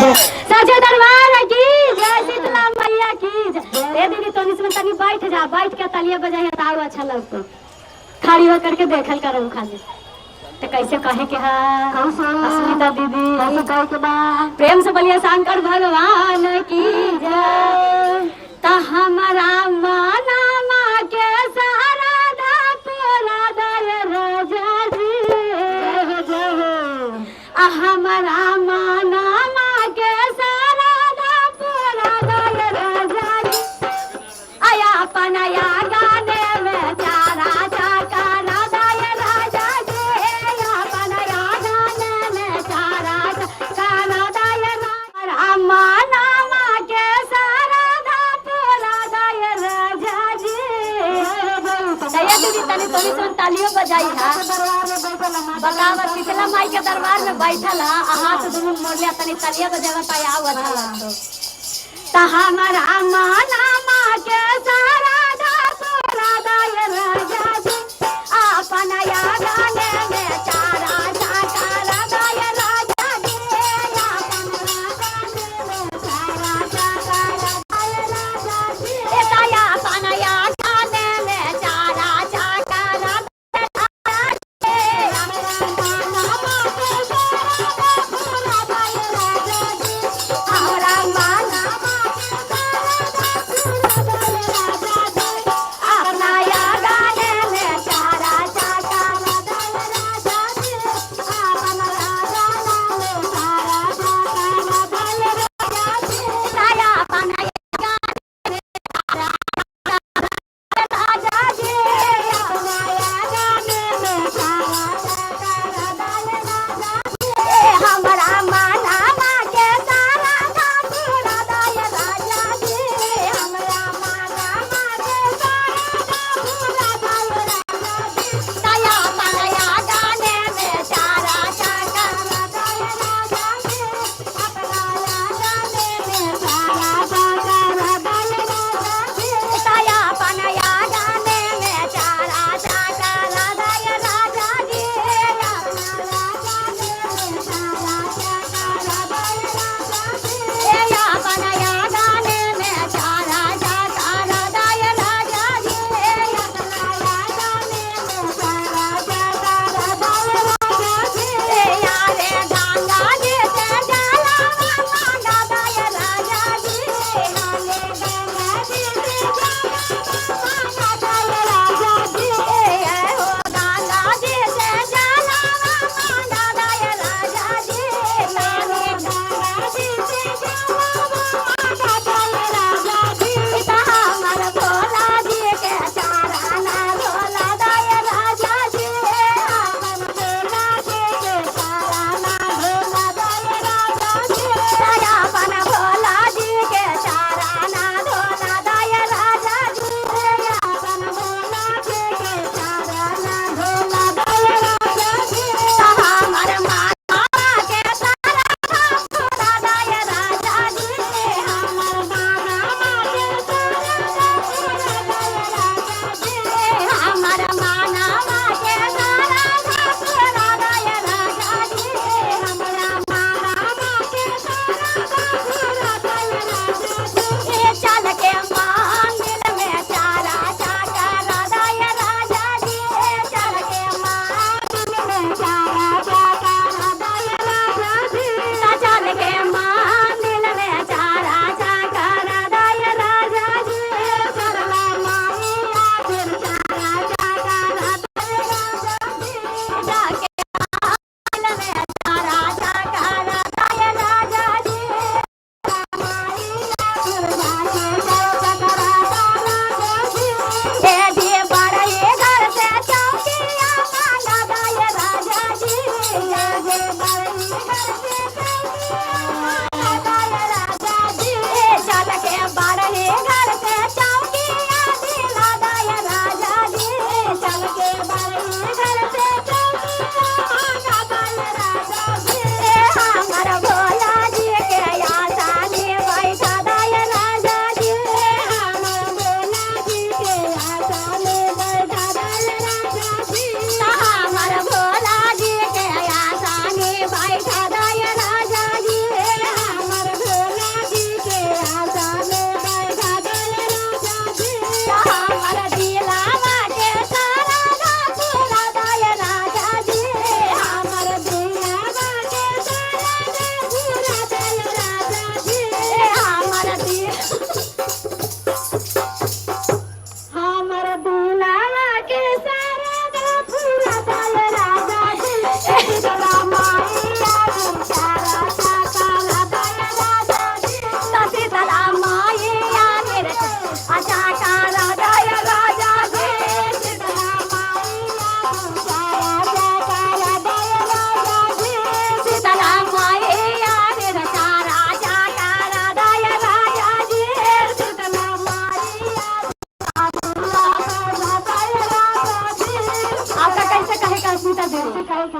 सजे दरबार की जय, शीतला मैया की जय। ए दीदी तो इसमें तनी बैठ जा, बैठ के तालियां बजाइए तो और अच्छा लगता। खड़ी होकर के देखल करो खाली तो कैसे कहे के है अस्मिता दीदी, कैसे कहे के बा प्रेम से बोलिए शंकर भगवान की जय। तो हमारा माना माँ के सारा धा पूरा दय राजा जी, हमारा माना माँ के सारा धा पूरा दय राजा जी। आया पनाया गाने में चारा चाकारा दय राजा जी, आया पनाया गाने में चारा चाकारा दय राजा। माना माँ के सारा धा पूरा दय राजा जी। दया दीदी तनी तनी सुन तालियों बजाई है बतावा शीतला माई के दरबार में बैठल है हाथ दोनों मोड़ लिया तनी तालियां बजावा पाया हुआ था। हमारा माना माँ के सारा धा पूरा दय राजा जी, अपन या गाने में चारा चाकारा दय राजा जी, अपन या गाने में चारा चाकारा दय राजा जी। एताया अपन या गाने में चारा चाकारा दय राजा जी, हमारा माना माँ के सारा धा पूरा दय राजा जी, हमारा माना माँ के सारा धा पूरा दय राजा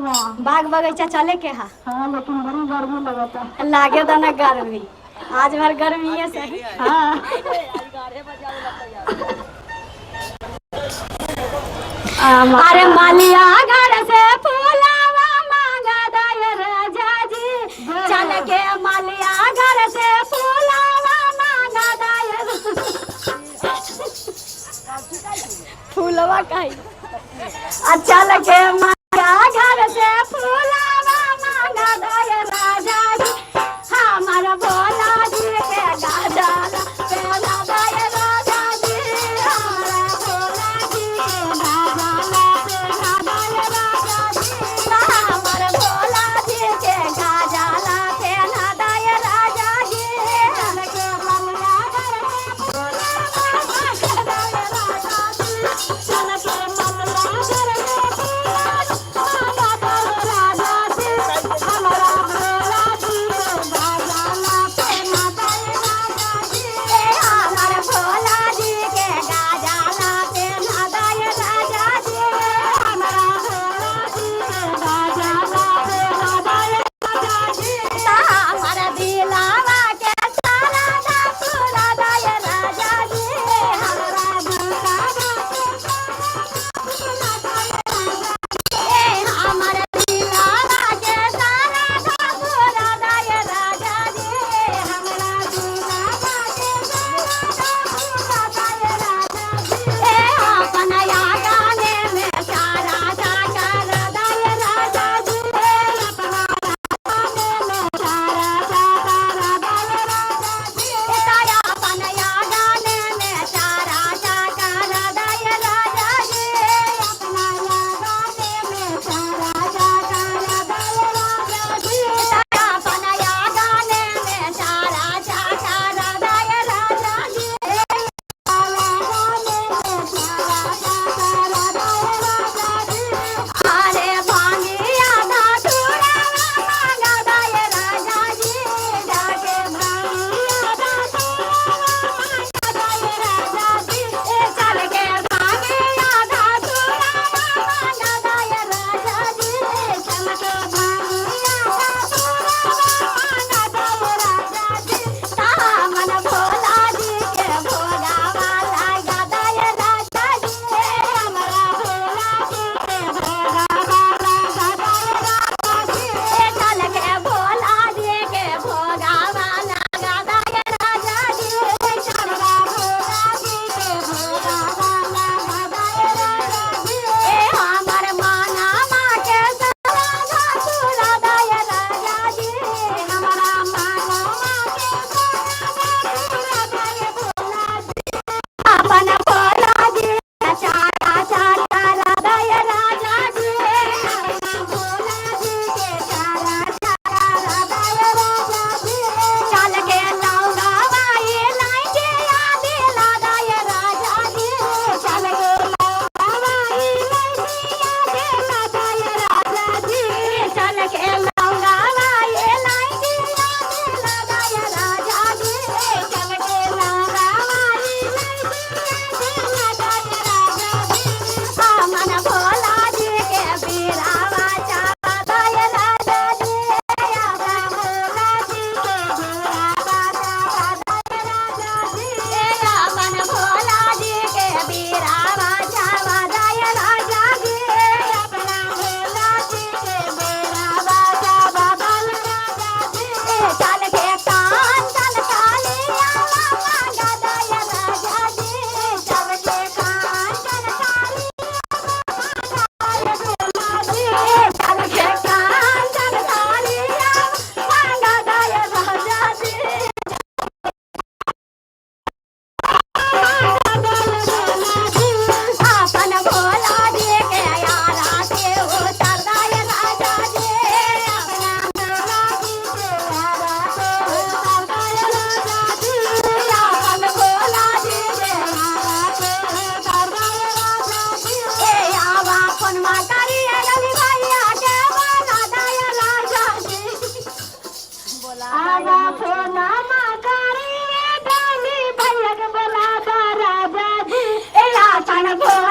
बाग बगीचा चले के हा। हाँ लेकिन बड़ी गर्मी लगता है। लागे तो ना गर्मी, आज भर गर्मी है सही। हाँ अरे मालिया घर से फूलावा मांगा दाय राजा जी, चल के मालिया घर से फूलावा मांगा दाय फूलवा कहीं चल के मालिया घर से फूलावा मांगा दाय राजा जी, हमारा भोला जी के गाजला पेला दाय राजा जी, हमारा भोला जी के गाजला पेला दाय राजा जी, हमारा भोला जी के गाजला पेला दाय राजा जी, चल के मालिया घर से फूलावा मांगा दाय राजा जी, चल के मालिया घर से फूलावा मांगा दाय राजा जी, हमारा भोला जी के गाजला पेला दाय राजा जी, हमारा भोला जी के गाजला पेला दाय राजा जी, हमारा भोला जी के गाजला पेला दाय राजा जी, हमारा दिलावा के सारा दा पूरा दाय राजा जी, हमारा दिलावा के सारा दा पूरा दाय राजा जी, हमारा दिलावा के सारा दा पूरा दाय राजा जी, हमारा दिलावा के सारा दा पूरा दाय राजा जी, अपन या गाने में सारा दा कर दाय राजा जी, अपना गाने में सारा दा कर दाय राजा जी, ताया अपन या गाने में सारा दा कर दाय राजा जी, अपना या गाने में सारा दा कर दाय राजा जी, ताया अपन या गाने में सारा दा कर दाय राजा जी, अरे भांगिया धतूरा मांगा दाय राजा जी, जाके भांगिया धतूरा मांगा दाय राजा जी, चल के भांगिया धतूरा मांगा दाय राजा जी, चल के भांगिया धतूरा मांगा दाय राजा जी, तामन भोला जी के भोगा वाला गदाय राजा जी, हमारा भोला जी के भोगा वाला गदाय राजा जी, चल के भोला जी के भोगा वाला गदाय राजा जी, हमारा भोला जी के भोगा वाला गदाय राजा जी, हमार माना माँ के सारा धतूरा दाय राजा जी, हमारा माना माँ के सारा धतूरा दाय भोला जी, अपन भोला जी के चारा चारा दाय राजा जी, अपना भोला जी के चारा चारा दाय राजा जी, चल के लौंगावा ये लाइटे आदि ला दाय राजा जी, चल के लौंगावा ये लाइटे आदि ला दाय राजा जी, चल के लौंगावा ये लाइटे आदि ला दाय राजा जी, चल के लौंगावा ये लाइटे आदि ला दाय राजा जी, हमन भोला जी के बीरावा चावा दाय राजा जी, अपना भोला जी के बीरावा चावा दाय राजा जी, अपन भोला जी के बीरावा चावा दाय राजा जी, अपना भोला जी के बीरावा चावा दाय राजा जी, चल के कान चल कालिया मांगा दाय राजा जी, चल के कान चल कालिया मांगा दाय जी, चल के कान चल कालिया मांगा दाय राजा जी, अपन भोला जी के यारा के उतर दाय राजा जी, अपना भोला जी के यारा के उतर दाय राजा जी, अपन भोला जी के यारा के उतर दाय राजा जी, आवा फोनमा करिए रवि भैया के बोला दाय राजा जी, आवा फोनमा करिए रवि भैया के बोला दाय राजा जी, अपन भोला